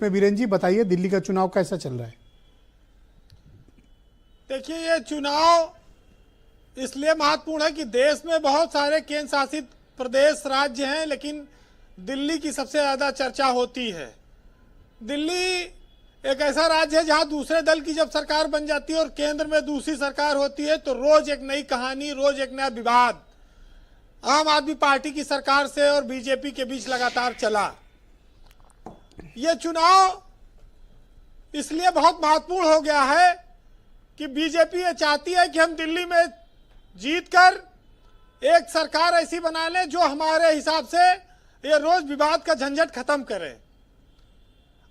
में बीरेन जी बताइए, दिल्ली का चुनाव कैसा चल रहा है? देखिए, ये चुनाव इसलिए महत्वपूर्ण है कि देश में बहुत सारे केंद्र शासित प्रदेश राज्य हैं, लेकिन दिल्ली की सबसे ज़्यादा चर्चा होती है। दिल्ली एक ऐसा राज्य है जहां दूसरे दल की जब सरकार बन जाती है और केंद्र में दूसरी सरकार होती है तो रोज एक नई कहानी, रोज एक नया विवाद आम आदमी पार्टी की सरकार से और बीजेपी के बीच लगातार चला। ये चुनाव इसलिए बहुत महत्वपूर्ण हो गया है कि बीजेपी ये चाहती है कि हम दिल्ली में जीतकर एक सरकार ऐसी बना लें जो हमारे हिसाब से ये रोज विवाद का झंझट खत्म करे।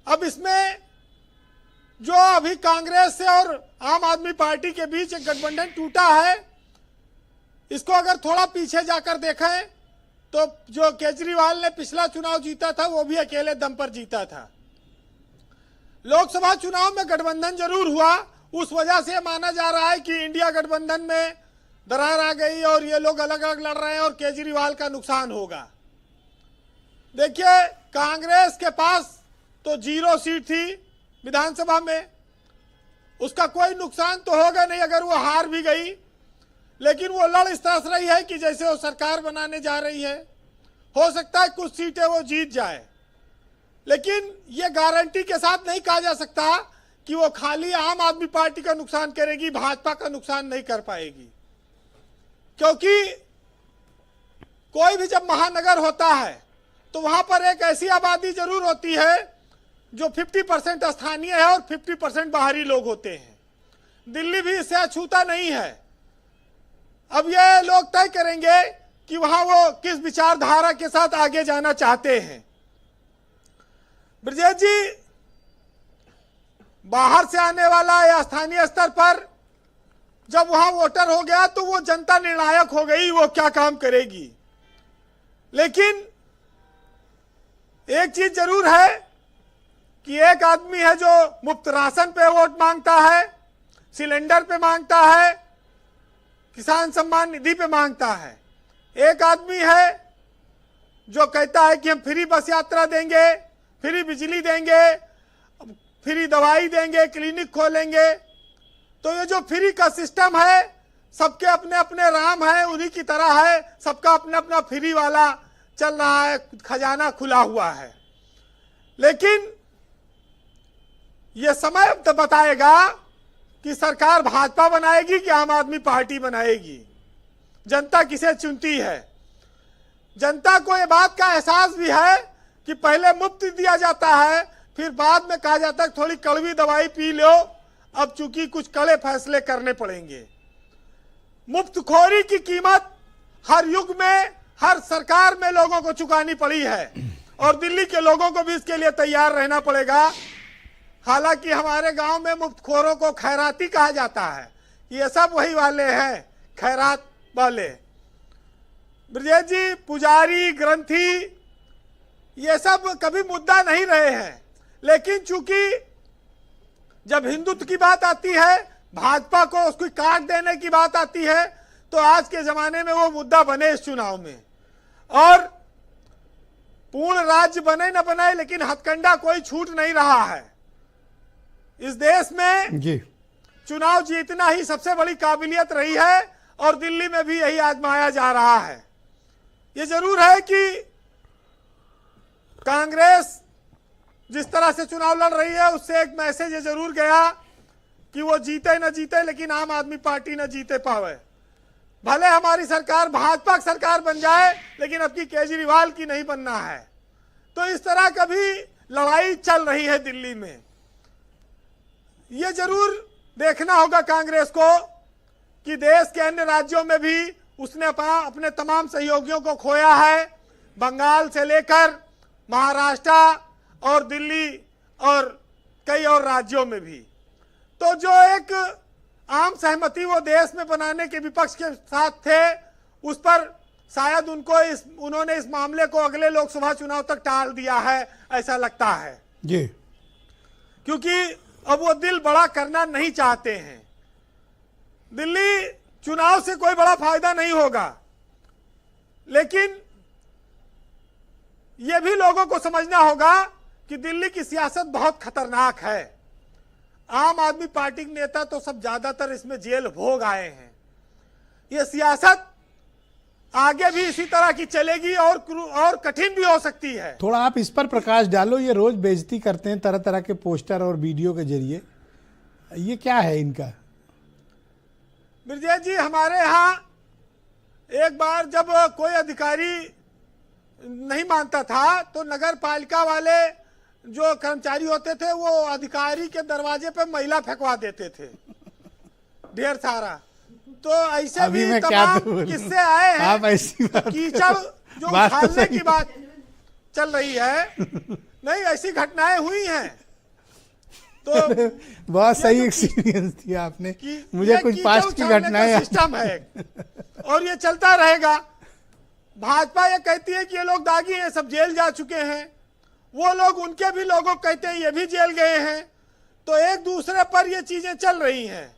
अब इसमें जो अभी कांग्रेस से और आम आदमी पार्टी के बीच एक गठबंधन टूटा है, इसको अगर थोड़ा पीछे जाकर देखें तो जो केजरीवाल ने पिछला चुनाव जीता था वो भी अकेले दम पर जीता था। लोकसभा चुनाव में गठबंधन जरूर हुआ, उस वजह से माना जा रहा है कि इंडिया गठबंधन में दरार आ गई और ये लोग अलग अलग लड़ रहे हैं और केजरीवाल का नुकसान होगा। देखिए, कांग्रेस के पास तो 0 सीट थी विधानसभा में, उसका कोई नुकसान तो होगा नहीं अगर वो हार भी गई, लेकिन वो लड़ इस तरह से रही है कि जैसे वो सरकार बनाने जा रही है। हो सकता है कुछ सीटें वो जीत जाए, लेकिन ये गारंटी के साथ नहीं कहा जा सकता कि वो खाली आम आदमी पार्टी का नुकसान करेगी, भाजपा का नुकसान नहीं कर पाएगी। क्योंकि कोई भी जब महानगर होता है तो वहां पर एक ऐसी आबादी जरूर होती है जो 50% स्थानीय है और 50% बाहरी लोग होते हैं। दिल्ली भी इससे अछूता नहीं है। अब ये लोग तय करेंगे कि वहां वो किस विचारधारा के साथ आगे जाना चाहते हैं। ब्रजेश जी, बाहर से आने वाला या स्थानीय स्तर पर जब वहां वोटर हो गया तो वो जनता निर्णायक हो गई, वो क्या काम करेगी। लेकिन एक चीज जरूर है कि एक आदमी है जो मुफ्त राशन पे वोट मांगता है, सिलेंडर पे मांगता है, किसान सम्मान निधि पे मांगता है। एक आदमी है जो कहता है कि हम फ्री बस यात्रा देंगे, फ्री बिजली देंगे, फ्री दवाई देंगे, क्लिनिक खोलेंगे। तो ये जो फ्री का सिस्टम है, सबके अपने अपने राम है, उन्हीं की तरह है, सबका अपना अपना फ्री वाला चल रहा है, खजाना खुला हुआ है। लेकिन ये समय तो बताएगा कि सरकार भाजपा बनाएगी कि आम आदमी पार्टी बनाएगी, जनता किसे चुनती है। जनता को ये बात का एहसास भी है कि पहले मुफ्त दिया जाता है, फिर बाद में कहा जाता है थोड़ी कड़वी दवाई पी लो, अब चूंकि कुछ कड़े फैसले करने पड़ेंगे। मुफ्तखोरी की कीमत हर युग में, हर सरकार में लोगों को चुकानी पड़ी है और दिल्ली के लोगों को भी इसके लिए तैयार रहना पड़ेगा। हालांकि हमारे गांव में मुफ्तखोरों को खैराती कहा जाता है, ये सब वही वाले हैं, खैरात वाले। ब्रजेश जी, पुजारी, ग्रंथी, ये सब कभी मुद्दा नहीं रहे हैं, लेकिन चूंकि जब हिंदुत्व की बात आती है, भाजपा को उसकी काट देने की बात आती है, तो आज के जमाने में वो मुद्दा बने इस चुनाव में। और पूर्ण राज्य बने न बने, लेकिन हथकंडा कोई छूट नहीं रहा है। इस देश में जी चुनाव जीतना ही सबसे बड़ी काबिलियत रही है और दिल्ली में भी यही आजमाया जा रहा है। ये जरूर है कि कांग्रेस जिस तरह से चुनाव लड़ रही है उससे एक मैसेज ये जरूर गया कि वो जीते न जीते, लेकिन आम आदमी पार्टी न जीते पावे। भले हमारी सरकार भाजपा की सरकार बन जाए, लेकिन अब की केजरीवाल की नहीं बनना है। तो इस तरह का भी लड़ाई चल रही है दिल्ली में। ये जरूर देखना होगा कांग्रेस को कि देश के अन्य राज्यों में भी उसने अपने तमाम सहयोगियों को खोया है, बंगाल से लेकर महाराष्ट्र और दिल्ली और कई और राज्यों में भी। तो जो एक आम सहमति वो देश में बनाने के विपक्ष के साथ थे, उस पर शायद उन्होंने इस मामले को अगले लोकसभा चुनाव तक टाल दिया है, ऐसा लगता है जी, क्योंकि अब वो दिल बड़ा करना नहीं चाहते हैं। दिल्ली चुनाव से कोई बड़ा फायदा नहीं होगा, लेकिन ये भी लोगों को समझना होगा कि दिल्ली की सियासत बहुत खतरनाक है। आम आदमी पार्टी के नेता तो सब ज्यादातर इसमें जेल भोग आए हैं। ये सियासत आगे भी इसी तरह की चलेगी और कठिन भी हो सकती है। थोड़ा आप इस पर प्रकाश डालो। ये रोज बेइज्जती करते हैं तरह तरह के पोस्टर और वीडियो के जरिए, ये क्या है इनका? बिरजेश जी, हमारे यहाँ एक बार जब कोई अधिकारी नहीं मानता था तो नगर पालिका वाले जो कर्मचारी होते थे वो अधिकारी के दरवाजे पे मैला फेंकवा देते थे ढेर सारा। तो ऐसे भी तमाम किस्से आए हैं। आप ऐसी बात कीचड़ जो उछालने की बात चल रही है, नहीं ऐसी घटनाएं हुई हैं। तो बहुत सही एक्सपीरियंस दिया आपने मुझे। कुछ पास्ट की घटनाएं सिस्टम है और ये चलता रहेगा। भाजपा ये कहती है कि ये लोग दागी हैं, सब जेल जा चुके हैं। वो लोग उनके भी लोगों कहते हैं ये भी जेल गए हैं। तो एक दूसरे पर ये चीजें चल रही हैं।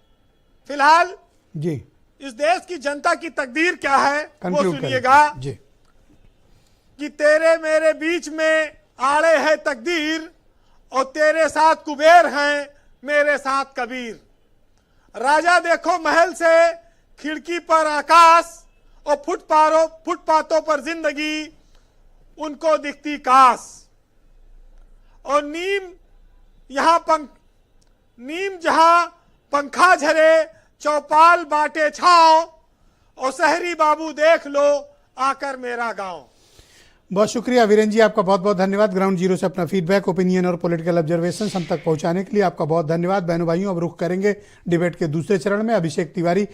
फिलहाल जी इस देश की जनता की तकदीर क्या है वो कंक्लूड सुनिएगा जी। कि तेरे मेरे बीच में आड़े है तकदीर और तेरे साथ कुबेर हैं मेरे साथ कबीर। राजा देखो महल से खिड़की पर आकाश और फुटपाथों पर जिंदगी उनको दिखती काश। और नीम जहां पंखा झरे चौपाल बाटे छाओ और शहरी बाबू देख लो आकर मेरा गांव। बहुत शुक्रिया वीरेन जी, आपका बहुत बहुत धन्यवाद। ग्राउंड जीरो से अपना फीडबैक, ओपिनियन और पॉलिटिकल ऑब्जर्वेशन हम तक पहुंचाने के लिए आपका बहुत धन्यवाद। बहनों भाइयों, अब रुख करेंगे डिबेट के दूसरे चरण में। अभिषेक तिवारी